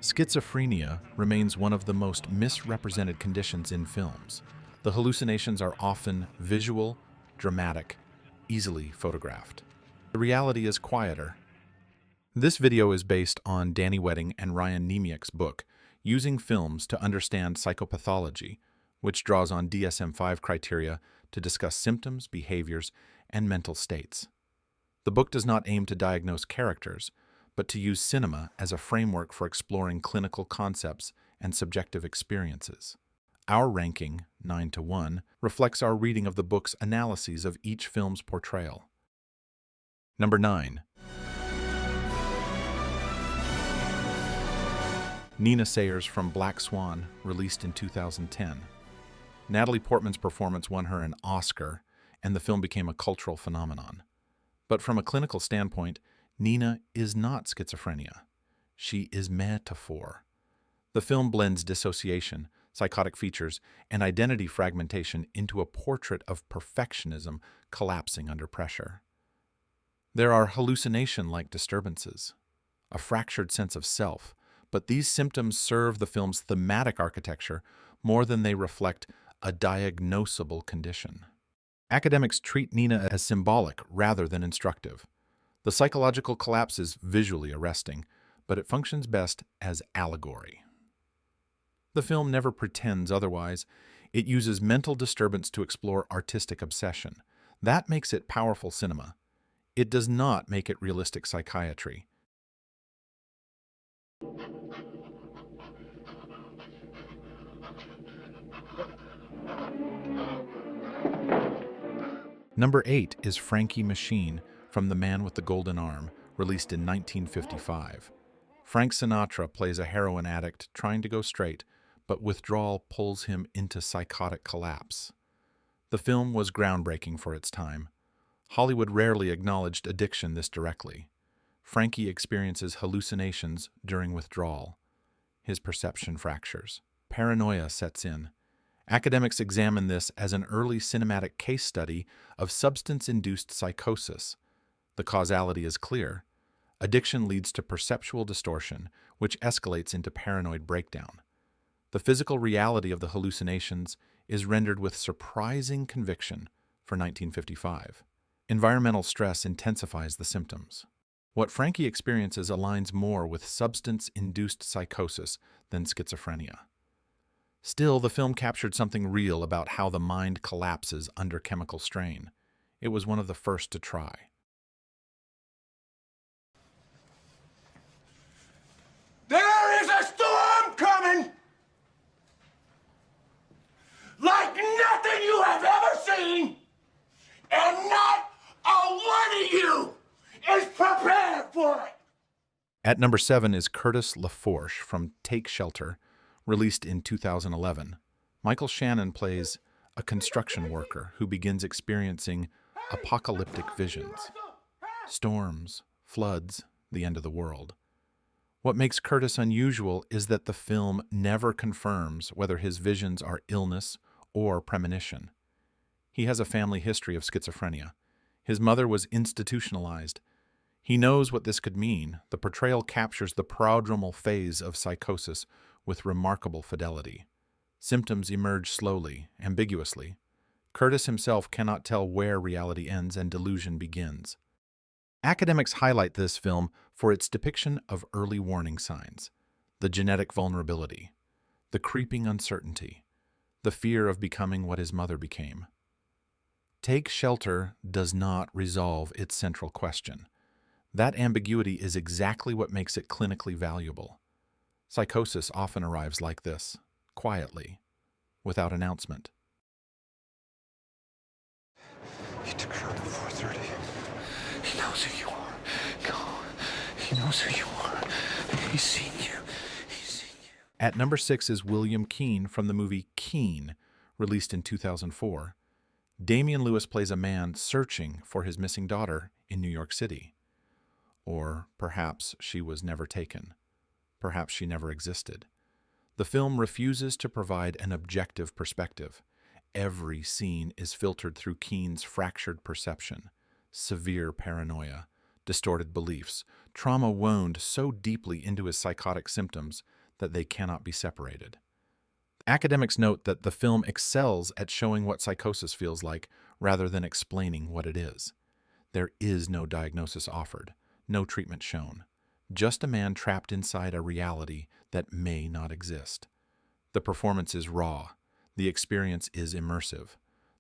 Schizophrenia remains one of the most misrepresented conditions in films. The hallucinations are often visual, dramatic, easily photographed. The reality is quieter. This video is based on Danny Wedding and Ryan Niemiec's book, Using Films to Understand Psychopathology, which draws on DSM-5 criteria to discuss symptoms, behaviors, and mental states. The book does not aim to diagnose characters, but to use cinema as a framework for exploring clinical concepts and subjective experiences. Our ranking, 9 to 1, reflects our reading of the book's analyses of each film's portrayal. Number 9. Nina Sayers from Black Swan, released in 2010. Natalie Portman's performance won her an Oscar, and the film became a cultural phenomenon. But from a clinical standpoint, Nina is not schizophrenia. She is metaphor. The film blends dissociation, psychotic features, and identity fragmentation into a portrait of perfectionism collapsing under pressure. There are hallucination-like disturbances, a fractured sense of self, but these symptoms serve the film's thematic architecture more than they reflect a diagnosable condition. Academics treat Nina as symbolic rather than instructive. The psychological collapse is visually arresting, but it functions best as allegory. The film never pretends otherwise. It uses mental disturbance to explore artistic obsession. That makes it powerful cinema. It does not make it realistic psychiatry. Number 8 is Frankie Machine from The Man with the Golden Arm, released in 1955. Frank Sinatra plays a heroin addict trying to go straight, but withdrawal pulls him into psychotic collapse. The film was groundbreaking for its time. Hollywood rarely acknowledged addiction this directly. Frankie experiences hallucinations during withdrawal. His perception fractures. Paranoia sets in. Academics examine this as an early cinematic case study of substance-induced psychosis. The causality is clear. Addiction leads to perceptual distortion, which escalates into paranoid breakdown. The physical reality of the hallucinations is rendered with surprising conviction for 1955. Environmental stress intensifies the symptoms. What Frankie experiences aligns more with substance-induced psychosis than schizophrenia. Still, the film captured something real about how the mind collapses under chemical strain. It was one of the first to try. There is a storm coming! Like nothing you have ever seen! And not a one of you is prepared for it! At number 7 is Curtis LaForge from Take Shelter, released in 2011. Michael Shannon plays a construction worker who begins experiencing apocalyptic visions. Storms, floods, the end of the world. What makes Curtis unusual is that the film never confirms whether his visions are illness or premonition. He has a family history of schizophrenia. His mother was institutionalized. He knows what this could mean. The portrayal captures the prodromal phase of psychosis with remarkable fidelity. Symptoms emerge slowly, ambiguously. Curtis himself cannot tell where reality ends and delusion begins. Academics highlight this film for its depiction of early warning signs, the genetic vulnerability, the creeping uncertainty, the fear of becoming what his mother became. Take Shelter does not resolve its central question. That ambiguity is exactly what makes it clinically valuable. Psychosis often arrives like this, quietly, without announcement. He took her out at 4:30. He knows who you are. Go. He knows who you are. He's seen you. He's seen you. At number 6 is William Keane from the movie Keen, released in 2004. Damian Lewis plays a man searching for his missing daughter in New York City. Or perhaps she was never taken. Perhaps she never existed. The film refuses to provide an objective perspective. Every scene is filtered through Keane's fractured perception, severe paranoia, distorted beliefs, trauma wound so deeply into his psychotic symptoms that they cannot be separated. Academics note that the film excels at showing what psychosis feels like rather than explaining what it is. There is no diagnosis offered, no treatment shown, just a man trapped inside a reality that may not exist. The performance is raw, the experience is immersive.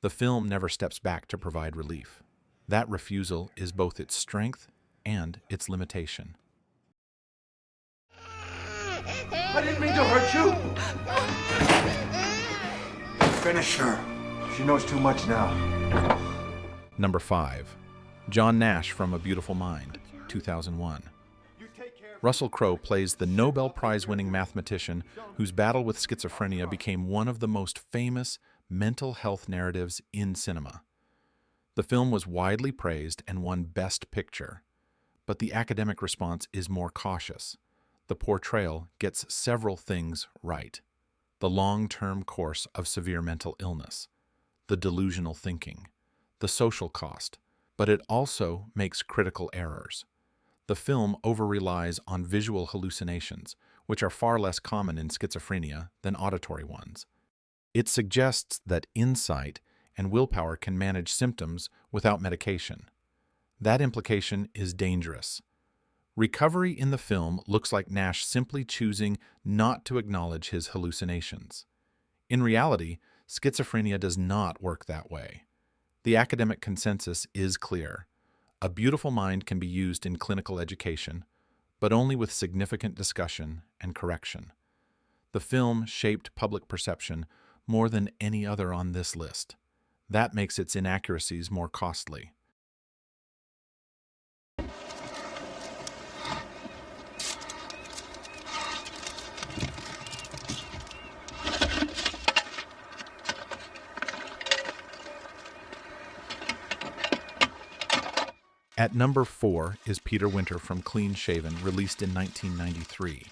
The film never steps back to provide relief. That refusal is both its strength and its limitation. I didn't mean to hurt you. Finish her. She knows too much now. Number 5. John Nash from A Beautiful Mind, 2001. Russell Crowe plays the Nobel Prize-winning mathematician whose battle with schizophrenia became one of the most famous mental health narratives in cinema. The film was widely praised and won Best Picture, but the academic response is more cautious. The portrayal gets several things right: the long-term course of severe mental illness, the delusional thinking, the social cost, but it also makes critical errors. The film over-relies on visual hallucinations, which are far less common in schizophrenia than auditory ones. It suggests that insight and willpower can manage symptoms without medication. That implication is dangerous. Recovery in the film looks like Nash simply choosing not to acknowledge his hallucinations. In reality, schizophrenia does not work that way. The academic consensus is clear. A Beautiful Mind can be used in clinical education, but only with significant discussion and correction. The film shaped public perception more than any other on this list. That makes its inaccuracies more costly. At number 4 is Peter Winter from Clean Shaven, released in 1993.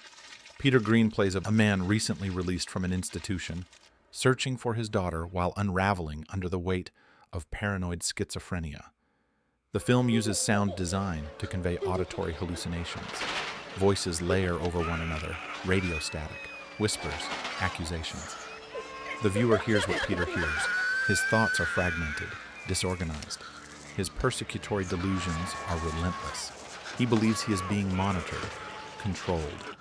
Peter Green plays a man recently released from an institution, searching for his daughter while unraveling under the weight of paranoid schizophrenia. The film uses sound design to convey auditory hallucinations. Voices layer over one another, radio static, whispers, accusations. The viewer hears what Peter hears. His thoughts are fragmented, disorganized. His persecutory delusions are relentless. He believes he is being monitored, controlled.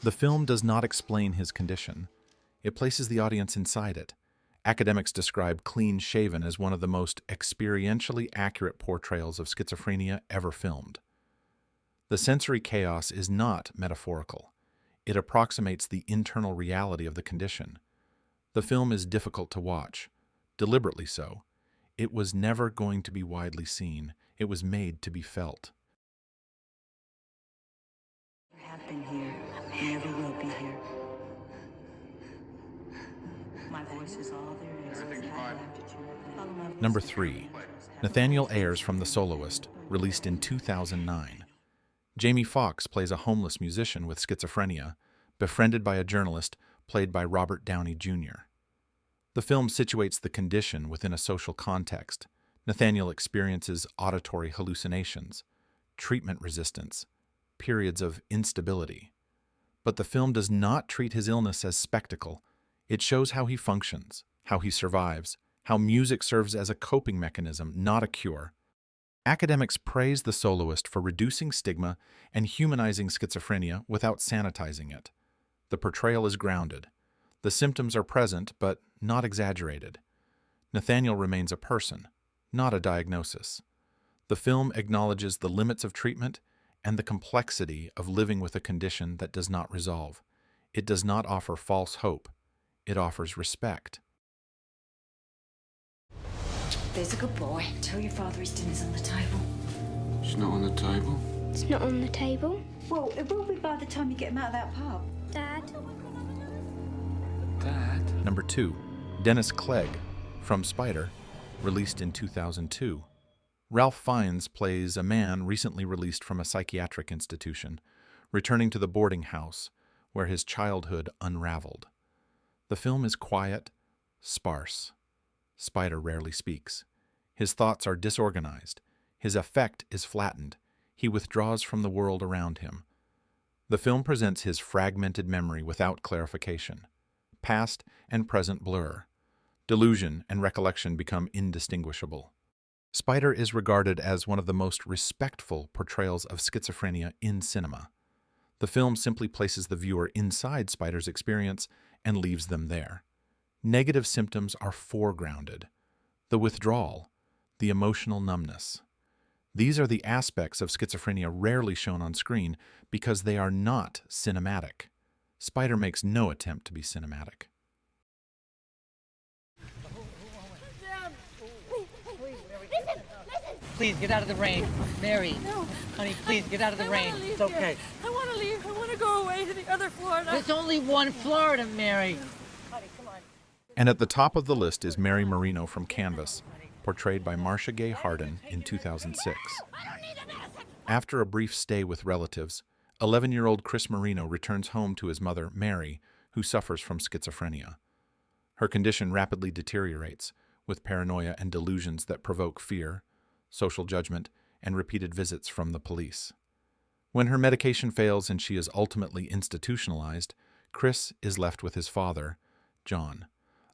The film does not explain his condition. It places the audience inside it. Academics describe Clean Shaven as one of the most experientially accurate portrayals of schizophrenia ever filmed. The sensory chaos is not metaphorical. It approximates the internal reality of the condition. The film is difficult to watch, deliberately so. It was never going to be widely seen. It was made to be felt. You have been here. You never will be here. My voice is all there is. Number 3. Nathaniel Ayers from The Soloist, released in 2009. Jamie Foxx plays a homeless musician with schizophrenia, befriended by a journalist played by Robert Downey Jr. The film situates the condition within a social context. Nathaniel experiences auditory hallucinations, treatment resistance, periods of instability. But the film does not treat his illness as spectacle. It shows how he functions, how he survives, how music serves as a coping mechanism, not a cure. Academics praise The Soloist for reducing stigma and humanizing schizophrenia without sanitizing it. The portrayal is grounded. The symptoms are present, but not exaggerated. Nathaniel remains a person, not a diagnosis. The film acknowledges the limits of treatment and the complexity of living with a condition that does not resolve. It does not offer false hope. It offers respect. There's a good boy. Tell your father his dinner's on the table. It's not on the table. It's not on the table. Well, it will be by the time you get him out of that pub. Dad. Dad? Number 2. Dennis Clegg from Spider, released in 2002. Ralph Fiennes plays a man recently released from a psychiatric institution, returning to the boarding house where his childhood unraveled. The film is quiet, sparse. Spider rarely speaks. His thoughts are disorganized. His affect is flattened. he withdraws from the world around him. The film presents his fragmented memory without clarification. Past and present blur. Delusion and recollection become indistinguishable. Spider is regarded as one of the most respectful portrayals of schizophrenia in cinema. The film simply places the viewer inside Spider's experience and leaves them there. Negative symptoms are foregrounded. The withdrawal, the emotional numbness. These are the aspects of schizophrenia rarely shown on screen because they are not cinematic. Spider makes no attempt to be cinematic. Please get out of the rain. Mary. No. Honey, please get out of the rain. It's okay. I want to leave. I want to go away to the other Florida. There's only one Florida, Mary. Honey, come on. And at the top of the list is Mary Marino from Canvas, portrayed by Marcia Gay Harden in 2006. After a brief stay with relatives, 11-year-old Chris Marino returns home to his mother, Mary, who suffers from schizophrenia. Her condition rapidly deteriorates, with paranoia and delusions that provoke fear, social judgment, and repeated visits from the police. When her medication fails and she is ultimately institutionalized, Chris is left with his father, John,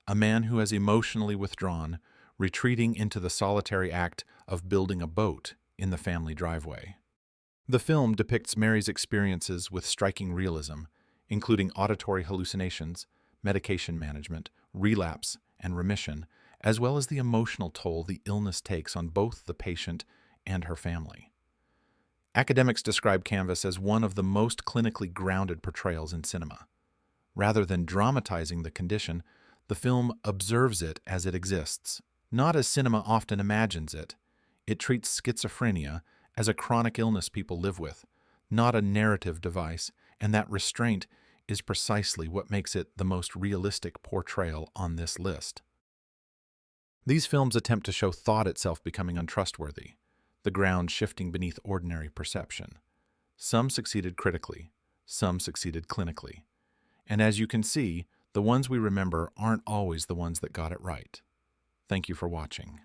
a man who has emotionally withdrawn, retreating into the solitary act of building a boat in the family driveway. The film depicts Mary's experiences with striking realism, including auditory hallucinations, medication management, relapse, and remission, as well as the emotional toll the illness takes on both the patient and her family. Academics describe Canvas as one of the most clinically grounded portrayals in cinema. Rather than dramatizing the condition, the film observes it as it exists, not as cinema often imagines it. It treats schizophrenia as a chronic illness people live with, not a narrative device, and that restraint is precisely what makes it the most realistic portrayal on this list. These films attempt to show thought itself becoming untrustworthy, the ground shifting beneath ordinary perception. Some succeeded critically, some succeeded clinically. And as you can see, the ones we remember aren't always the ones that got it right. Thank you for watching.